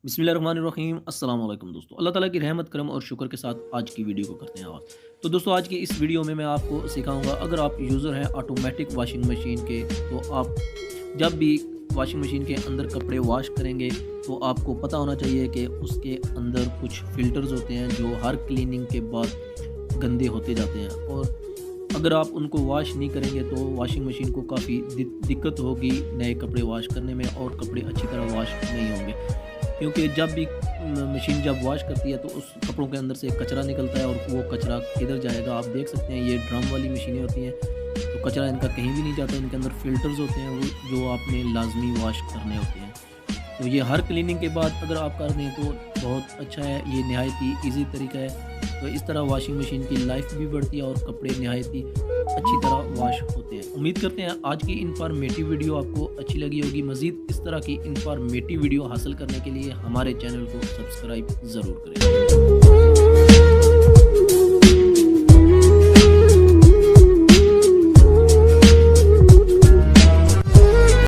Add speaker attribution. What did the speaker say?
Speaker 1: बिस्मिल्लाहिर्रहमानिर्रहीम अस्सलाम वालेकुम दोस्तों। अल्लाह ताला की रहमत करम और शुक्र के साथ आज की वीडियो को करते हैं आगाज़। तो दोस्तों आज की इस वीडियो में मैं आपको सिखाऊंगा, अगर आप यूज़र हैं ऑटोमेटिक वॉशिंग मशीन के, तो आप जब भी वॉशिंग मशीन के अंदर कपड़े वॉश करेंगे तो आपको पता होना चाहिए कि उसके अंदर कुछ फ़िल्टर्स होते हैं जो हर क्लीनिंग के बाद गंदे होते जाते हैं, और अगर आप उनको वॉश नहीं करेंगे तो वॉशिंग मशीन को काफ़ी दिक्कत होगी नए कपड़े वॉश करने में, और कपड़े अच्छी तरह वॉश नहीं होंगे। क्योंकि जब भी मशीन जब वॉश करती है तो उस कपड़ों के अंदर से कचरा निकलता है, और वो कचरा किधर जाएगा आप देख सकते हैं। ये ड्रम वाली मशीनें होती हैं तो कचरा इनका कहीं भी नहीं जाता, इनके अंदर फ़िल्टर्स होते हैं वो जो आपने लाजमी वॉश करने होते हैं। तो ये हर क्लीनिंग के बाद अगर आप कर दें तो बहुत अच्छा है, ये नहायत ही ईज़ी तरीका है। तो इस तरह वॉशिंग मशीन की लाइफ भी बढ़ती है और कपड़े नहायत ही अच्छी तरह वॉश होते हैं। उम्मीद करते हैं आज की इन्फॉर्मेटिव वीडियो आपको अच्छी लगी होगी। मज़ीद इस तरह की इन्फॉर्मेटिव वीडियो हासिल करने के लिए हमारे चैनल को सब्सक्राइब ज़रूर करें।